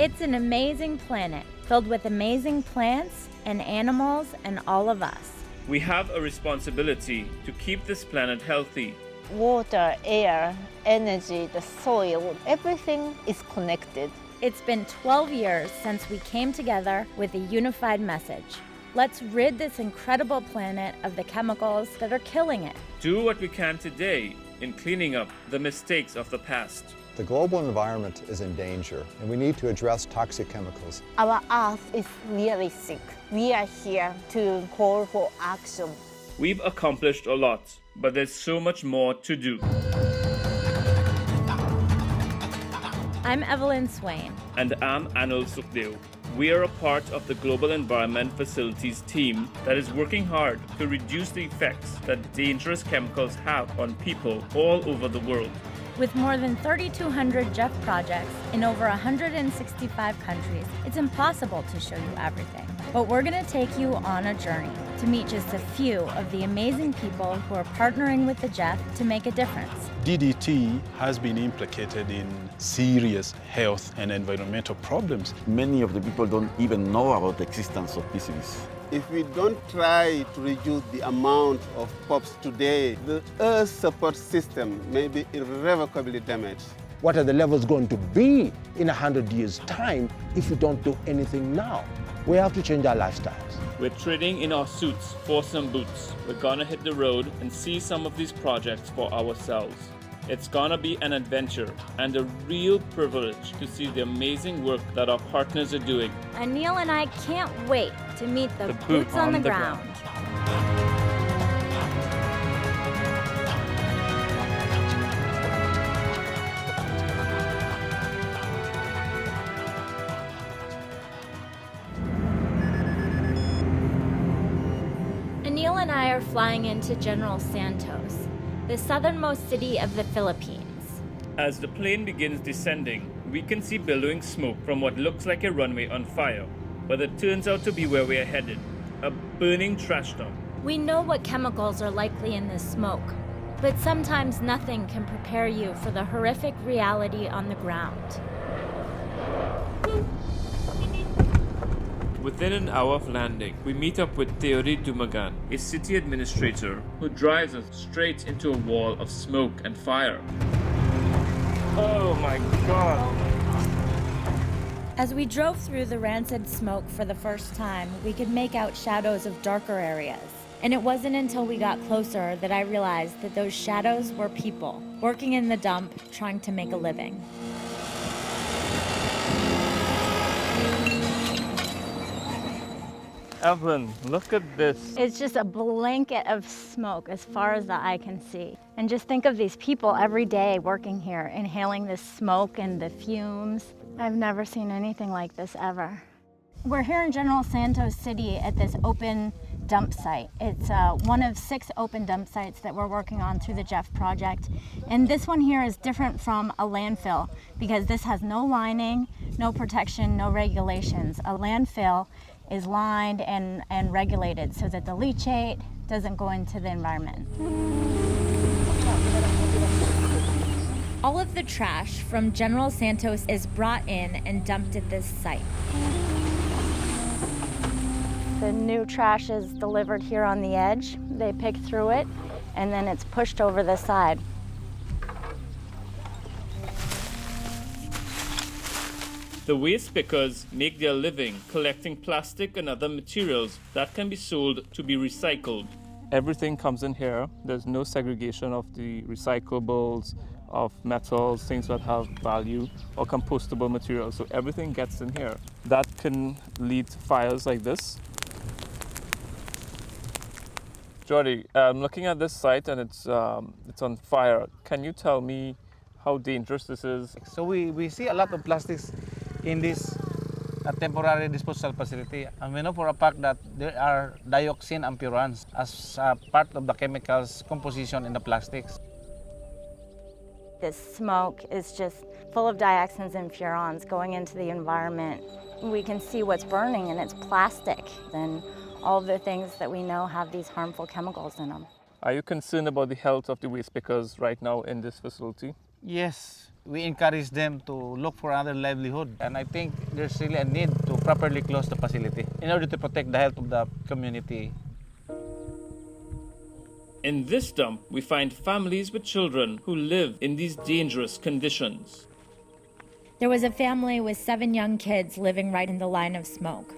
It's an amazing planet filled with amazing plants and animals and all of us. We have a responsibility to keep this planet healthy. Water, air, energy, the soil, everything is connected. It's been 12 years since we came together with a unified message. Let's rid this incredible planet of the chemicals that are killing it. Do what we can today in cleaning up the mistakes of the past. The global environment is in danger, and we need to address toxic chemicals. Our Earth is really sick. We are here to call for action. We've accomplished a lot, but there's so much more to do. I'm Evelyn Swain. And I'm Anil Sukhdev. We are a part of the Global Environment Facilities team that is working hard to reduce the effects that dangerous chemicals have on people all over the world. With more than 3,200 Jeff projects in over 165 countries, it's impossible to show you everything. But we're going to take you on a journey to meet just a few of the amazing people who are partnering with the Jeff to make a difference. DDT has been implicated in serious health and environmental problems. Many of the people don't even know about the existence of PCBs. If we don't try to reduce the amount of POPs today, the Earth support system may be irrevocably damaged. What are the levels going to be in 100 years' time if we don't do anything now? We have to change our lifestyles. We're trading in our suits for some boots. We're gonna hit the road and see some of these projects for ourselves. It's gonna be an adventure and a real privilege to see the amazing work that our partners are doing. Anil and I can't wait to meet the boots on the ground. Anil and I are flying into General Santos, the southernmost city of the Philippines. As the plane begins descending, we can see billowing smoke from what looks like a runway on fire, but it turns out to be where we are headed, a burning trash dump. We know what chemicals are likely in this smoke, but sometimes nothing can prepare you for the horrific reality on the ground. Within an hour of landing, we meet up with Theory Dumagan, a city administrator who drives us straight into a wall of smoke and fire. Oh my God! As we drove through the rancid smoke for the first time, we could make out shadows of darker areas. And it wasn't until we got closer that I realized that those shadows were people working in the dump trying to make a living. Evelyn, look at this. It's just a blanket of smoke as far as the eye can see. And just think of these people every day working here, inhaling this smoke and the fumes. I've never seen anything like this ever. We're here in General Santos City at this open dump site. It's one of 6 open dump sites that we're working on through the Jeff project. And this one here is different from a landfill because this has no lining, no protection, no regulations. A landfill is lined and regulated so that the leachate doesn't go into the environment. All of the trash from General Santos is brought in and dumped at this site. The new trash is delivered here on the edge. They pick through it, and then it's pushed over the side. The waste pickers make their living collecting plastic and other materials that can be sold to be recycled. Everything comes in here. There's no segregation of the recyclables, of metals, things that have value, or compostable materials. So everything gets in here. That can lead to fires like this. Jordy, I'm looking at this site and it's on fire. Can you tell me how dangerous this is? So we see a lot of plastics in this temporary disposal facility, and we know for a fact that there are dioxin and furans as part of the chemicals composition in the plastics. This smoke is just full of dioxins and furans going into the environment. We can see what's burning, and it's plastic and all the things that we know have these harmful chemicals in them. Are you concerned about the health of the waste pickers right now in this facility? Yes, we encourage them to look for other livelihood. And I think there's really a need to properly close the facility in order to protect the health of the community. In this dump, we find families with children who live in these dangerous conditions. There was a family with 7 young kids living right in the line of smoke.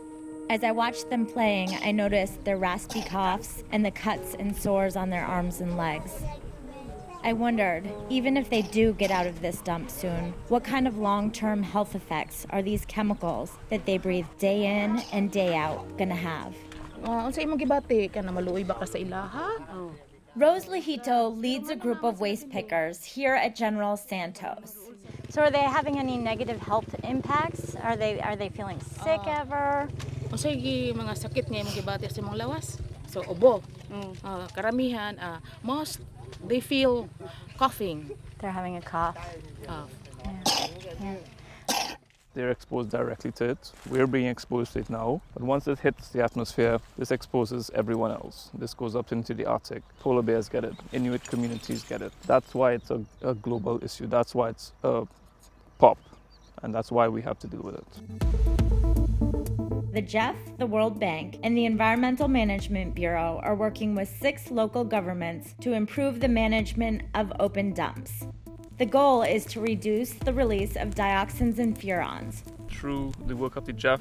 As I watched them playing, I noticed their raspy coughs and the cuts and sores on their arms and legs. I wondered, even if they do get out of this dump soon, what kind of long-term health effects are these chemicals that they breathe day in and day out gonna have? Unsa imong gibati kana maluoy ba ka sa ilaha? Rose Lejito leads a group of waste pickers here at General Santos. So are they having any negative health impacts? Are they feeling sick ever? Unsa mga sakit nga imong gibati sa imong lawas? So ubo. Karamihan most they feel coughing. They're having a cough. They're exposed directly to it. We're being exposed to it now. But once it hits the atmosphere, this exposes everyone else. This goes up into the Arctic. Polar bears get it. Inuit communities get it. That's why it's a global issue. That's why it's a pop. And that's why we have to deal with it. The JEF, the World Bank, and the Environmental Management Bureau are working with 6 local governments to improve the management of open dumps. The goal is to reduce the release of dioxins and furans. Through the work of the JEF,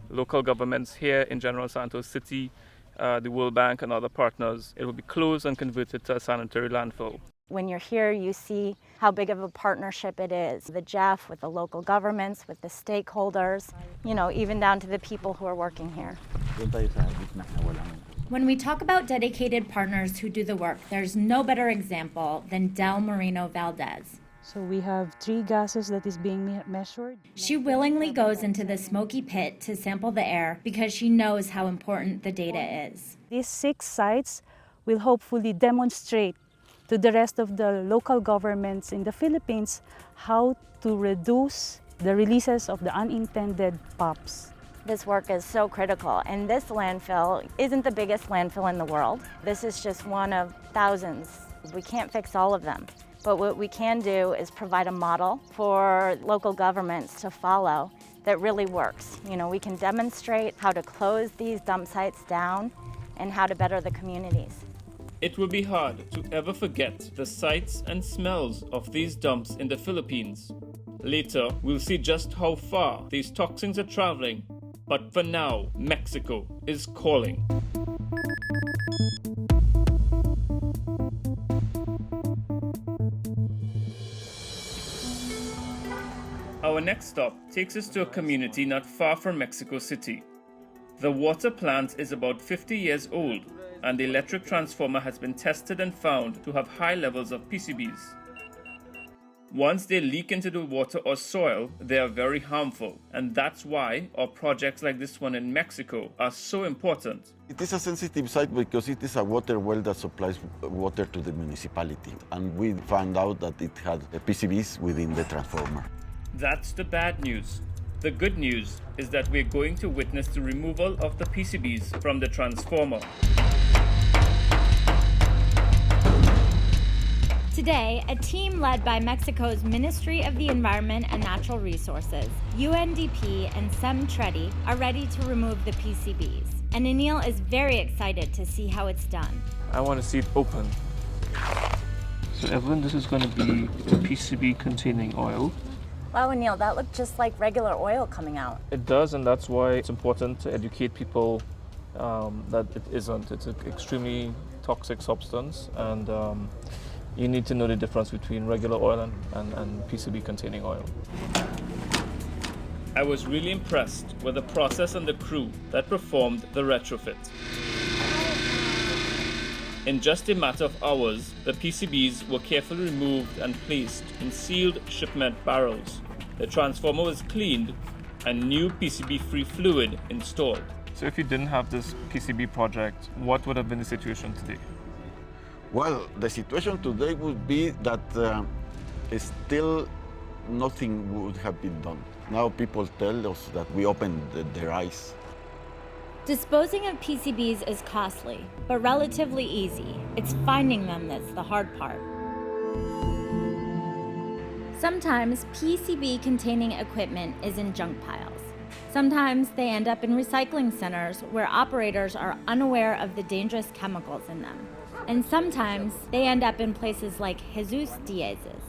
local governments here in General Santos City, the World Bank and other partners, it will be closed and converted to a sanitary landfill. When you're here, you see how big of a partnership it is. The JEF with the local governments, with the stakeholders, even down to the people who are working here. When we talk about dedicated partners who do the work, there's no better example than Del Marino Valdez. So we have 3 gases that is being measured. She willingly goes into the smoky pit to sample the air because she knows how important the data is. These 6 sites will hopefully demonstrate to the rest of the local governments in the Philippines how to reduce the releases of the unintended POPs. This work is so critical, and this landfill isn't the biggest landfill in the world. This is just one of thousands. We can't fix all of them, but what we can do is provide a model for local governments to follow that really works. We can demonstrate how to close these dump sites down and how to better the communities. It will be hard to ever forget the sights and smells of these dumps in the Philippines. Later, we'll see just how far these toxins are traveling. But for now, Mexico is calling. Our next stop takes us to a community not far from Mexico City. The water plant is about 50 years old, and the electric transformer has been tested and found to have high levels of PCBs. Once they leak into the water or soil, they are very harmful, and that's why our projects like this one in Mexico are so important. It is a sensitive site because it is a water well that supplies water to the municipality, and we found out that it had PCBs within the transformer. That's the bad news. The good news is that we're going to witness the removal of the PCBs from the transformer. Today, a team led by Mexico's Ministry of the Environment and Natural Resources, UNDP, and SEMTREDI are ready to remove the PCBs. And Anil is very excited to see how it's done. I want to see it open. So Evelyn, this is going to be a PCB containing oil. Wow, Anil, that looked just like regular oil coming out. It does, and that's why it's important to educate people that it isn't. It's an extremely toxic substance, and you need to know the difference between regular oil and PCB containing oil. I was really impressed with the process and the crew that performed the retrofit. In just a matter of hours, the PCBs were carefully removed and placed in sealed shipment barrels. The transformer was cleaned and new PCB-free fluid installed. So if you didn't have this PCB project, what would have been the situation today? Well, the situation today would be that still nothing would have been done. Now people tell us that we opened their eyes. Disposing of PCBs is costly, but relatively easy. It's finding them that's the hard part. Sometimes PCB-containing equipment is in junk piles. Sometimes they end up in recycling centers where operators are unaware of the dangerous chemicals in them. And sometimes they end up in places like Jesus diezes.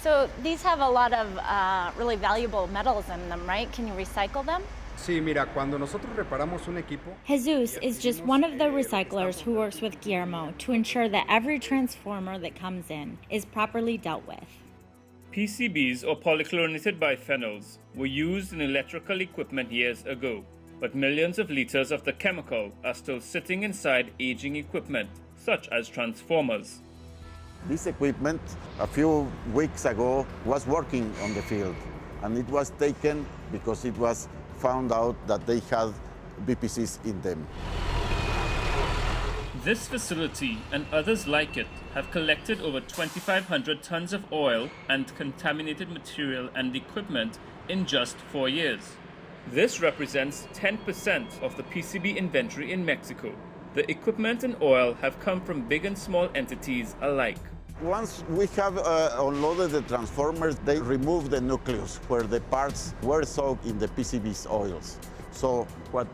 So these have a lot of really valuable metals in them, right? Can you recycle them? Sí, mira, cuando nosotros reparamos un equipo. Jesus is just one of the recyclers who works with Guillermo to ensure that every transformer that comes in is properly dealt with. PCBs, or polychlorinated biphenyls, were used in electrical equipment years ago, but millions of liters of the chemical are still sitting inside aging equipment, such as transformers. This equipment, a few weeks ago, was working on the field, and it was taken because it was found out that they had BPCs in them. This facility and others like it have collected over 2,500 tons of oil and contaminated material and equipment in just 4 years. This represents 10% of the PCB inventory in Mexico. The equipment and oil have come from big and small entities alike. Once we have unloaded the transformers, they remove the nucleus where the parts were soaked in the PCB's oils. So what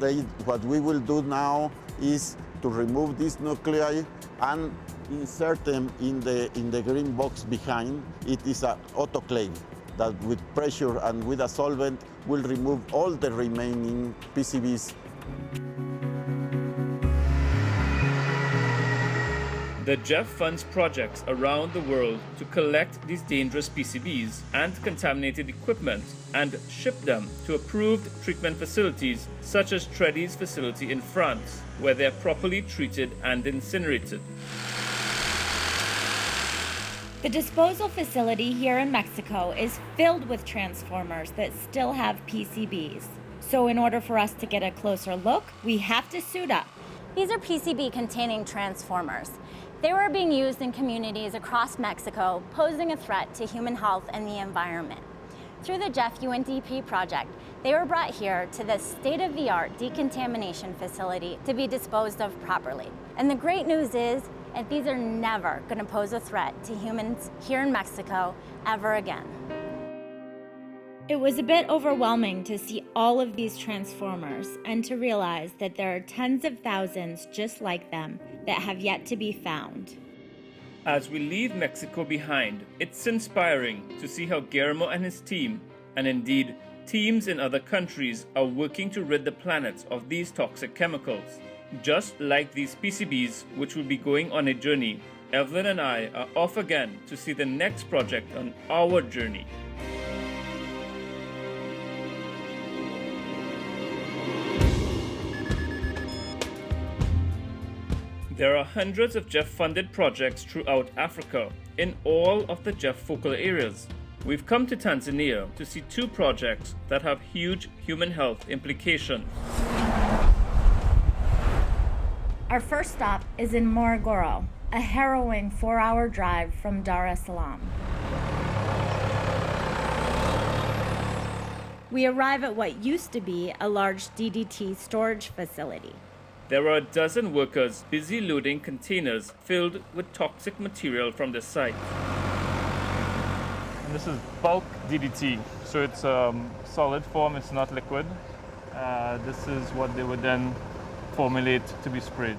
we will do now is to remove these nuclei and insert them in the green box behind. It is an autoclave that with pressure and with a solvent will remove all the remaining PCBs. The Jeff funds projects around the world to collect these dangerous PCBs and contaminated equipment and ship them to approved treatment facilities such as Tredy's facility in France, where they are properly treated and incinerated. The disposal facility here in Mexico is filled with transformers that still have PCBs. So in order for us to get a closer look, we have to suit up. These are PCB-containing transformers. They were being used in communities across Mexico, posing a threat to human health and the environment. Through the Jeff UNDP project, they were brought here to the state-of-the-art decontamination facility to be disposed of properly. And the great news is that these are never going to pose a threat to humans here in Mexico ever again. It was a bit overwhelming to see all of these transformers and to realize that there are tens of thousands just like them that have yet to be found. As we leave Mexico behind, it's inspiring to see how Guillermo and his team, and indeed teams in other countries, are working to rid the planet of these toxic chemicals. Just like these PCBs, which will be going on a journey, Evelyn and I are off again to see the next project on our journey. There are hundreds of Jeff-funded projects throughout Africa, in all of the Jeff focal areas. We've come to Tanzania to see 2 projects that have huge human health implications. Our first stop is in Morogoro, a harrowing 4-hour drive from Dar es Salaam. We arrive at what used to be a large DDT storage facility. There are a dozen workers busy loading containers filled with toxic material from the site. And this is bulk DDT, so it's solid form, it's not liquid. This is what they would then formulate to be sprayed.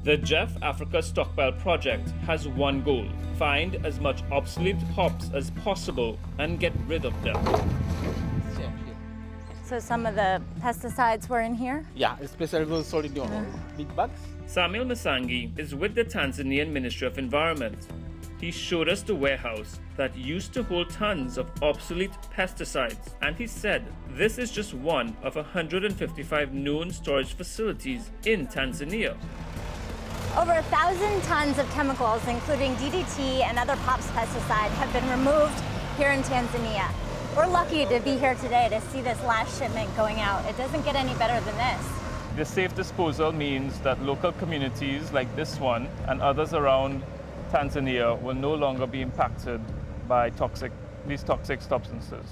The Jeff Africa Stockpile Project has one goal: find as much obsolete hops as possible and get rid of them. So some of the pesticides were in here? Yeah, especially those solid big bags. Samuel Masangi is with the Tanzanian Ministry of Environment. He showed us the warehouse that used to hold tons of obsolete pesticides, and he said this is just one of 155 known storage facilities in Tanzania. Over 1,000 tons of chemicals, including DDT and other POPs pesticide, have been removed here in Tanzania. We're lucky to be here today to see this last shipment going out. It doesn't get any better than this. The safe disposal means that local communities like this one and others around Tanzania will no longer be impacted by these toxic substances.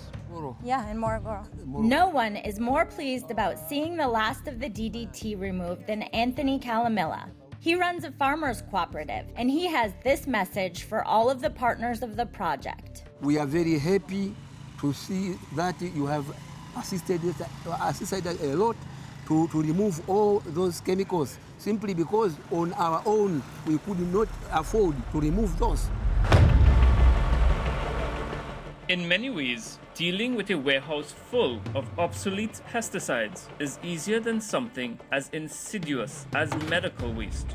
Yeah, in Morogoro. No one is more pleased about seeing the last of the DDT removed than Anthony Calamilla. He runs a farmers cooperative, and he has this message for all of the partners of the project. We are very happy to see that you have assisted a lot to remove all those chemicals, simply because on our own we could not afford to remove those. In many ways, dealing with a warehouse full of obsolete pesticides is easier than something as insidious as medical waste.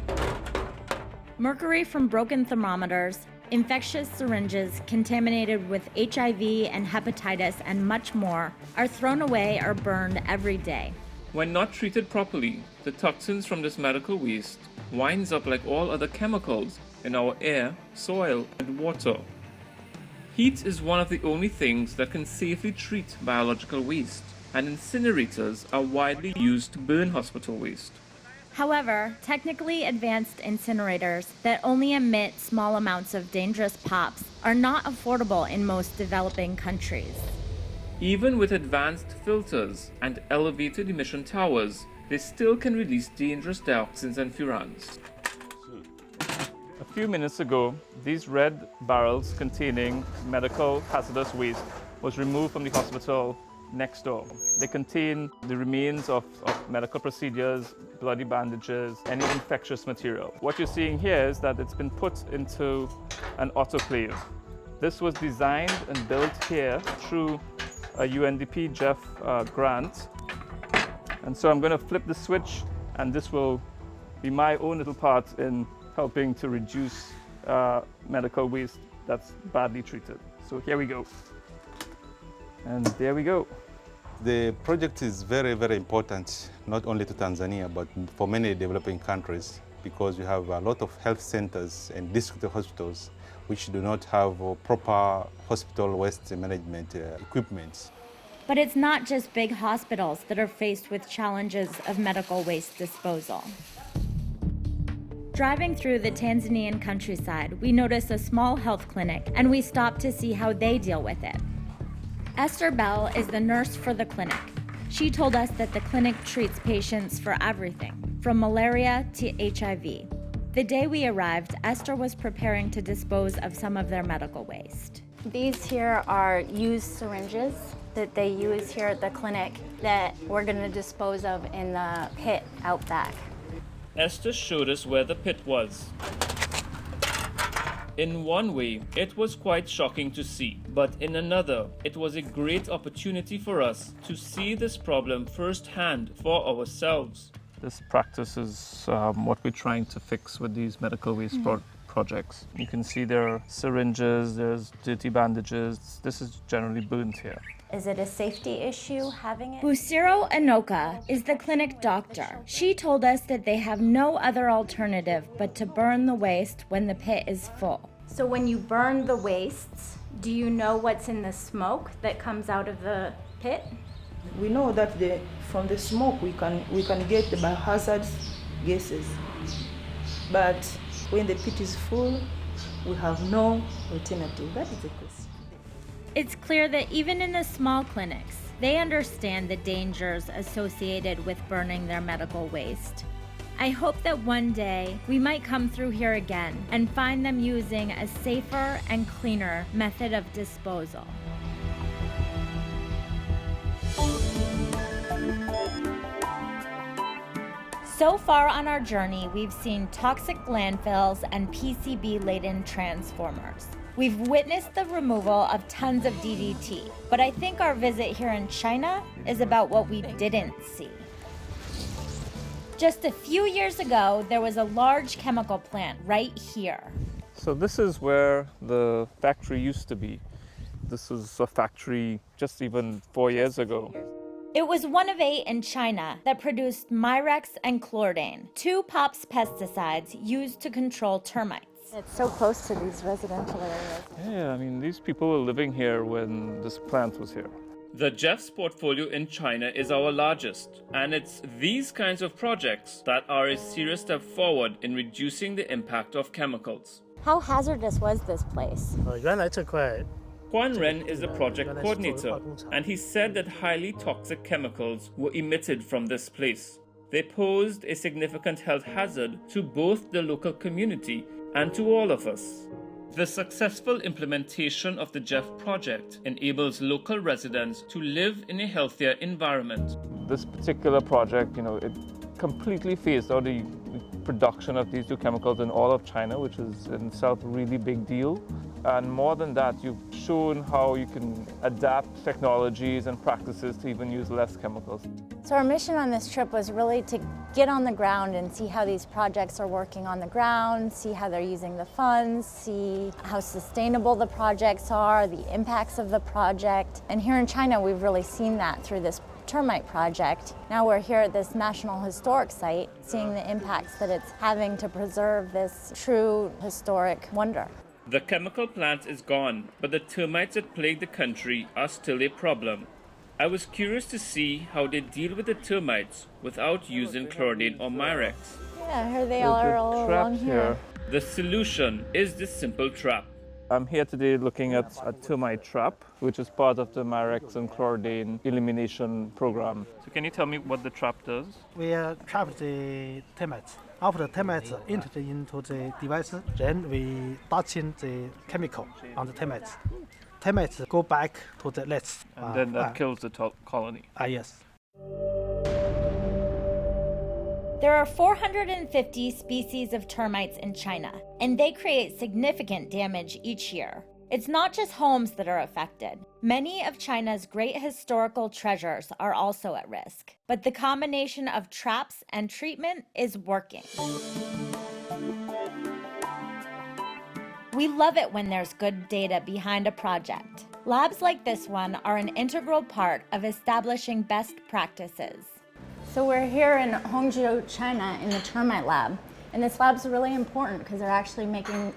Mercury from broken thermometers, infectious syringes contaminated with HIV and hepatitis and much more are thrown away or burned every day. When not treated properly, the toxins from this medical waste winds up like all other chemicals in our air, soil, and water. Heat is one of the only things that can safely treat biological waste, and incinerators are widely used to burn hospital waste. However, technically advanced incinerators that only emit small amounts of dangerous POPs are not affordable in most developing countries. Even with advanced filters and elevated emission towers, they still can release dangerous dioxins and furans. A few minutes ago, these red barrels containing medical hazardous waste was removed from the hospital next door. They contain the remains of medical procedures, bloody bandages, any infectious material. What you're seeing here is that it's been put into an autoclave. This was designed and built here through a UNDP Jeff grant. And so I'm going to flip the switch, and this will be my own little part in helping to reduce medical waste that's badly treated. So here we go. And there we go. The project is very, very important, not only to Tanzania, but for many developing countries, because you have a lot of health centers and district hospitals which do not have proper hospital waste management equipment. But it's not just big hospitals that are faced with challenges of medical waste disposal. Driving through the Tanzanian countryside, we notice a small health clinic, and we stop to see how they deal with it. Esther Bell is the nurse for the clinic. She told us that the clinic treats patients for everything, from malaria to HIV. The day we arrived, Esther was preparing to dispose of some of their medical waste. These here are used syringes that they use here at the clinic that we're going to dispose of in the pit out back. Esther showed us where the pit was. In one way, it was quite shocking to see, but in another, it was a great opportunity for us to see this problem firsthand for ourselves. This practice is what we're trying to fix with these medical waste projects. You can see there are syringes, there's dirty bandages. This is generally burnt here. Is it a safety issue having it? Busiro Anoka is the clinic doctor. She told us that they have no other alternative but to burn the waste when the pit is full. So when you burn the wastes, do you know what's in the smoke that comes out of the pit? We know that from the smoke we can get the biohazard gases. But when the pit is full, we have no alternative. That is the question. It's clear that even in the small clinics, they understand the dangers associated with burning their medical waste. I hope that one day we might come through here again and find them using a safer and cleaner method of disposal. So far on our journey, we've seen toxic landfills and PCB-laden transformers. We've witnessed the removal of tons of DDT, but I think our visit here in China is about what we didn't see. Just a few years ago, there was a large chemical plant right here. So this is where the factory used to be. This was a factory just even 4 years ago. It was one of 8 in China that produced Mirex and Chlordane, 2 POPs pesticides used to control termites. It's so close to these residential areas. Yeah, I mean, these people were living here when this plant was here. The Jeff's portfolio in China is our largest, and it's these kinds of projects that are a serious step forward in reducing the impact of chemicals. How hazardous was this place? Juan Ren is the project coordinator, and he said that highly toxic chemicals were emitted from this place. They posed a significant health hazard to both the local community and to all of us. The successful implementation of the Jeff project enables local residents to live in a healthier environment. This particular project, it completely phased out the production of these two chemicals in all of China, which is in itself a really big deal. And more than that, you've shown how you can adapt technologies and practices to even use less chemicals. So our mission on this trip was really to get on the ground and see how these projects are working on the ground, see how they're using the funds, see how sustainable the projects are, the impacts of the project. And here in China, we've really seen that through this termite project. Now we're here at this National Historic Site, seeing the impacts that it's having to preserve this true historic wonder. The chemical plant is gone, but the termites that plague the country are still a problem. I was curious to see how they deal with the termites without using chlorine or Mirex. Yeah, here they are all along here. The solution is this simple trap. I'm here today looking at a termite trap, which is part of the Mirex and chlorine elimination program. So can you tell me what the trap does? We trap the termites. After the termites enter into the device, then we touch in the chemical on the termites. Termites go back to the nest. And then that kills the colony. Yes. There are 450 species of termites in China, and they create significant damage each year. It's not just homes that are affected. Many of China's great historical treasures are also at risk. But the combination of traps and treatment is working. We love it when there's good data behind a project. Labs like this one are an integral part of establishing best practices. So we're here in Hangzhou, China, in the termite lab. And this lab's really important because they're actually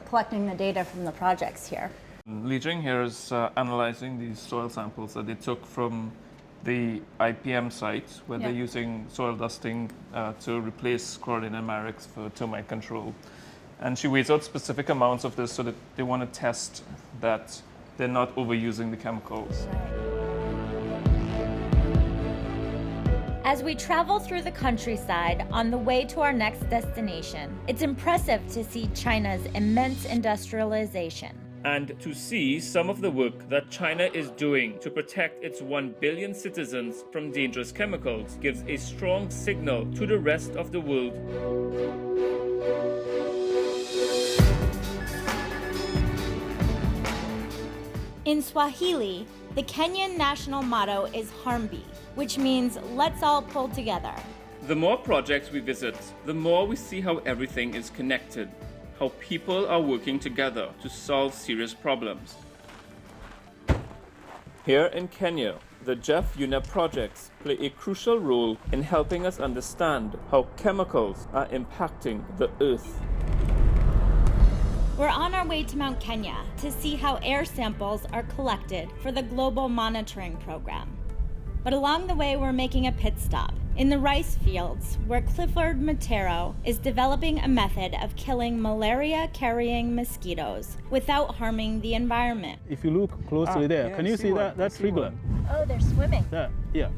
collecting the data from the projects here. Li Jing here is analyzing these soil samples that they took from the IPM site, where they're using soil dusting to replace chlorine and Mirex for termite control. And she weighs out specific amounts of this so that they want to test that they're not overusing the chemicals. As we travel through the countryside on the way to our next destination, it's impressive to see China's immense industrialization. And to see some of the work that China is doing to protect its 1 billion citizens from dangerous chemicals gives a strong signal to the rest of the world. In Swahili, the Kenyan national motto is Harmbi, which means let's all pull together. The more projects we visit, the more we see how everything is connected, how people are working together to solve serious problems. Here in Kenya, the Jeff UNEP projects play a crucial role in helping us understand how chemicals are impacting the earth. We're on our way to Mount Kenya to see how air samples are collected for the global monitoring program. But along the way, we're making a pit stop in the rice fields where Clifford Matero is developing a method of killing malaria-carrying mosquitoes without harming the environment. If you look closely there, can you see that trigger? Oh, they're swimming. Yeah.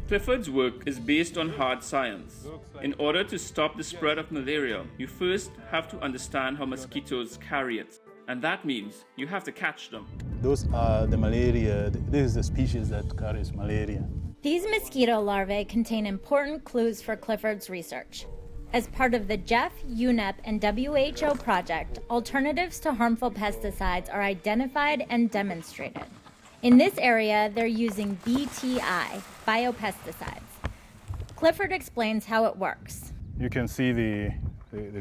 Clifford's work is based on hard science. In order to stop the spread of malaria, you first have to understand how mosquitoes carry it. And that means you have to catch them. Those are the malaria. This is the species that carries malaria. These mosquito larvae contain important clues for Clifford's research. As part of the Jeff, UNEP, and WHO project, alternatives to harmful pesticides are identified and demonstrated. In this area, they're using BTI, biopesticides. Clifford explains how it works. You can see the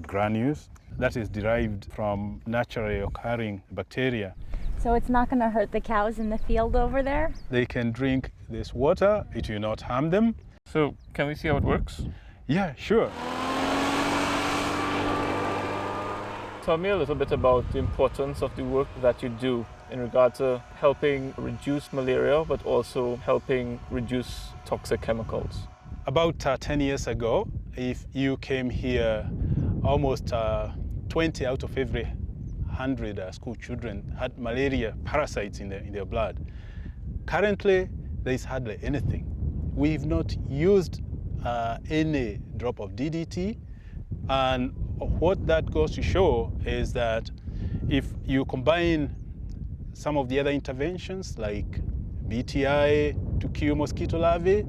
granules. That is derived from naturally occurring bacteria. So it's not going to hurt the cows in the field over there? They can drink this water. It will not harm them. So can we see how it works? Yeah, sure. Tell me a little bit about the importance of the work that you do in regard to helping reduce malaria, but also helping reduce toxic chemicals. About 10 years ago, if you came here, almost 20 out of every 100 school children had malaria parasites in their blood. Currently, there is hardly anything. We've not used any drop of DDT, and what that goes to show is that If you combine some of the other interventions like BTI to kill mosquito larvae,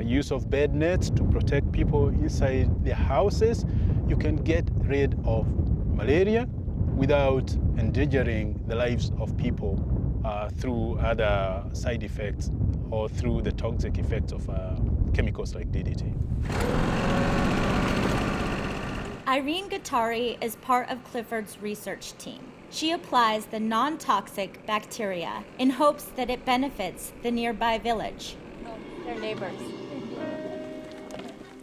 use of bed nets to protect people inside their houses, you can get rid of malaria without endangering the lives of people through other side effects or through the toxic effects of chemicals like DDT. Irene Guattari is part of Clifford's research team. She applies the non-toxic bacteria in hopes that it benefits the nearby village. They're neighbors.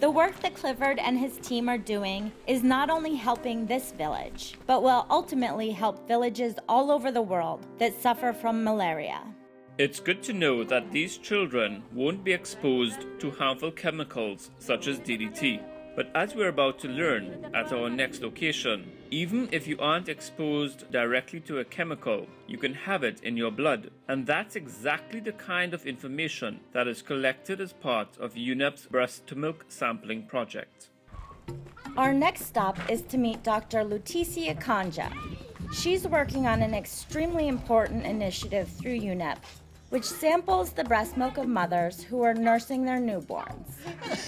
The work that Clifford and his team are doing is not only helping this village, but will ultimately help villages all over the world that suffer from malaria. It's good to know that these children won't be exposed to harmful chemicals such as DDT. But as we're about to learn at our next location, even if you aren't exposed directly to a chemical, you can have it in your blood. And that's exactly the kind of information that is collected as part of UNEP's breast-to-milk sampling project. Our next stop is to meet Dr. Leticia Kanja. She's working on an extremely important initiative through UNEP, which samples the breast milk of mothers who are nursing their newborns.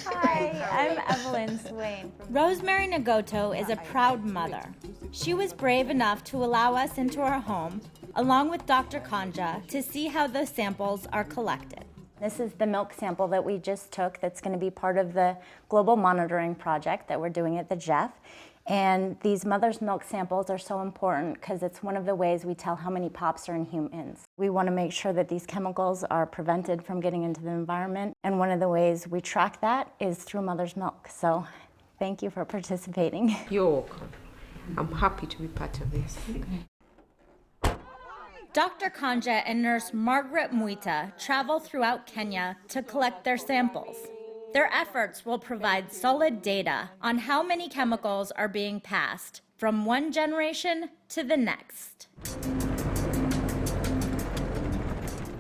Hi, I'm Evelyn Swain. Rosemary Nagoto is a proud mother. She was brave enough to allow us into her home, along with Dr. Kanja, to see how the samples are collected. This is the milk sample that we just took that's going to be part of the global monitoring project that we're doing at the Jeff. And these mother's milk samples are so important because it's one of the ways we tell how many POPs are in humans. We want to make sure that these chemicals are prevented from getting into the environment. And one of the ways we track that is through mother's milk. So thank you for participating. You're welcome. I'm happy to be part of this. Dr. Kanja and nurse Margaret Muita travel throughout Kenya to collect their samples. Their efforts will provide solid data on how many chemicals are being passed from one generation to the next.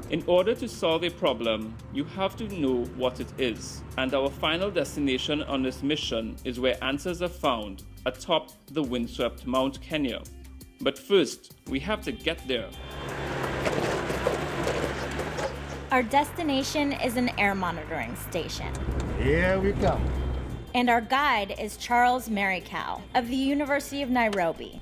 In order to solve a problem, you have to know what it is. And our final destination on this mission is where answers are found atop the windswept Mount Kenya. But first, we have to get there. Our destination is an air monitoring station. Here we go. And our guide is Charles Marikow of the University of Nairobi.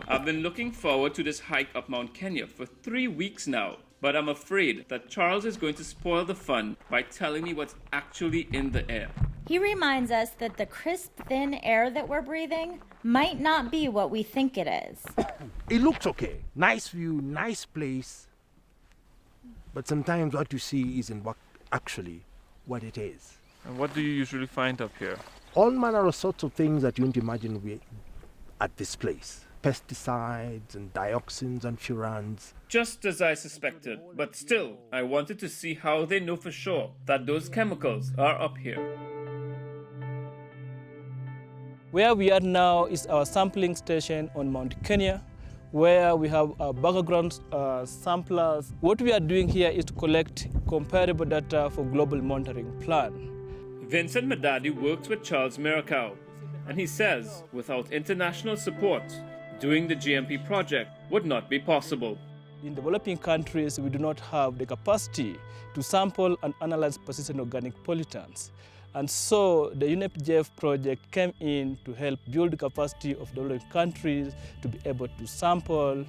I've been looking forward to this hike up Mount Kenya for 3 weeks now, but I'm afraid that Charles is going to spoil the fun by telling me what's actually in the air. He reminds us that the crisp, thin air that we're breathing might not be what we think it is. It looks okay. Nice view, nice place. But sometimes what you see isn't what it is. And what do you usually find up here? All manner of sorts of things that you wouldn't imagine at this place. Pesticides and dioxins and furans. Just as I suspected, but still, I wanted to see how they know for sure that those chemicals are up here. Where we are now is our sampling station on Mount Kenya, where we have background samplers. What we are doing here is to collect comparable data for global monitoring plan. Vincent Madadi works with Charles Marikow, and he says without international support, doing the GMP project would not be possible. In developing countries, we do not have the capacity to sample and analyze persistent organic pollutants. And so the UNEP-JEF project came in to help build the capacity of developing countries to be able to sample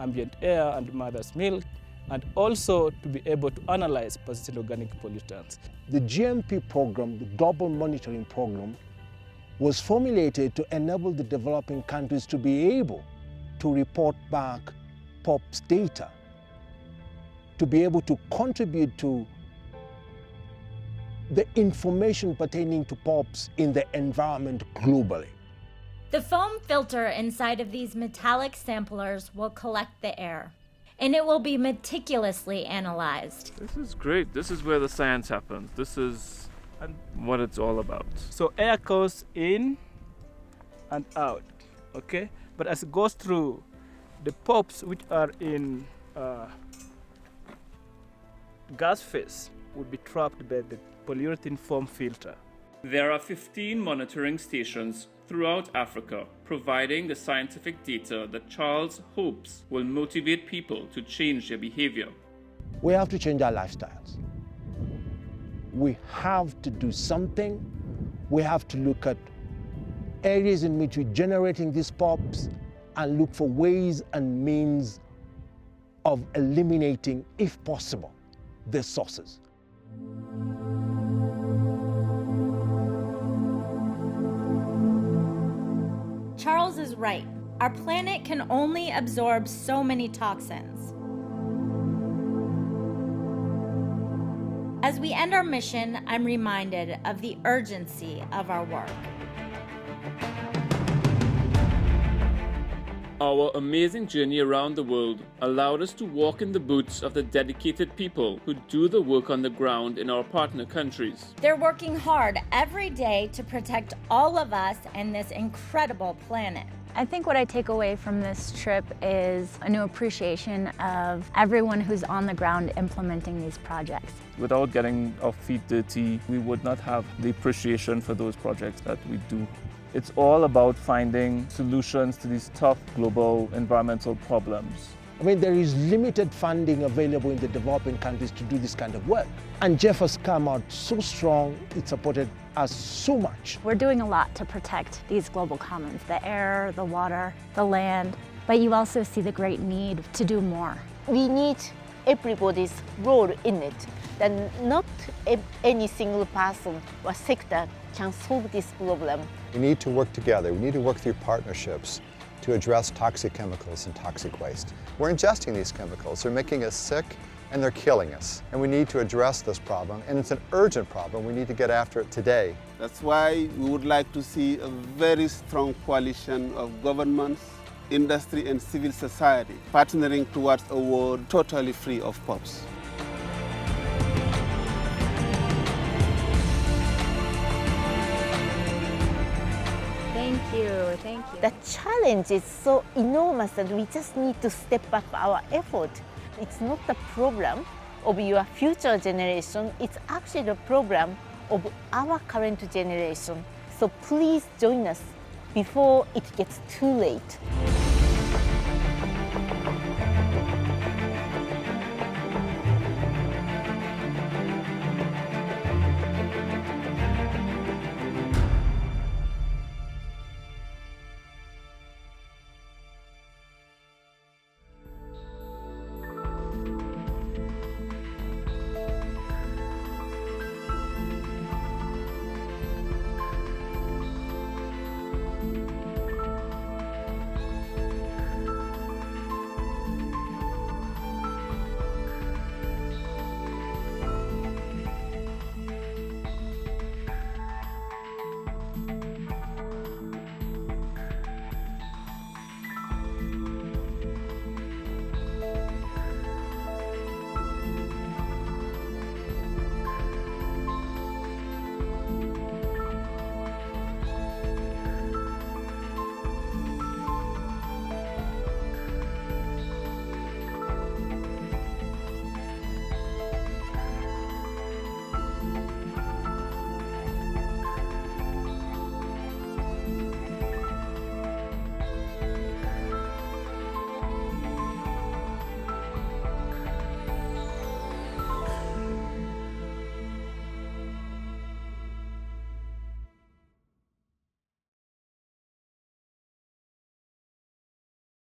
ambient air and mother's milk, and also to be able to analyze persistent organic pollutants. The GMP program, the Global Monitoring Program, was formulated to enable the developing countries to be able to report back POPs data, to be able to contribute to the information pertaining to POPs in the environment globally. The foam filter inside of these metallic samplers will collect the air, and it will be meticulously analyzed. This is great. This is where the science happens. This is what it's all about. So air goes in and out, okay? But as it goes through, the POPs which are in gas phase would be trapped by the polyurethane foam filter. There are 15 monitoring stations throughout Africa, providing the scientific data that Charles hopes will motivate people to change their behavior. We have to change our lifestyles. We have to do something. We have to look at areas in which we're generating these POPs and look for ways and means of eliminating, if possible, their sources. Charles is right. Our planet can only absorb so many toxins. As we end our mission, I'm reminded of the urgency of our work. Our amazing journey around the world allowed us to walk in the boots of the dedicated people who do the work on the ground in our partner countries. They're working hard every day to protect all of us and this incredible planet. I think what I take away from this trip is a new appreciation of everyone who's on the ground implementing these projects. Without getting our feet dirty, we would not have the appreciation for those projects that we do. It's all about finding solutions to these tough global environmental problems. I mean, there is limited funding available in the developing countries to do this kind of work. And Jeff has come out so strong, it supported us so much. We're doing a lot to protect these global commons, the air, the water, the land, but you also see the great need to do more. We need everybody's role in it. Then not any single person or sector can solve this problem. We need to work together. We need to work through partnerships to address toxic chemicals and toxic waste. We're ingesting these chemicals. They're making us sick and they're killing us. And we need to address this problem, and it's an urgent problem. We need to get after it today. That's why we would like to see a very strong coalition of governments, industry and civil society partnering towards a world totally free of POPs. Thank you. The challenge is so enormous that we just need to step up our effort. It's not the problem of your future generation, it's actually the problem of our current generation. So please join us before it gets too late.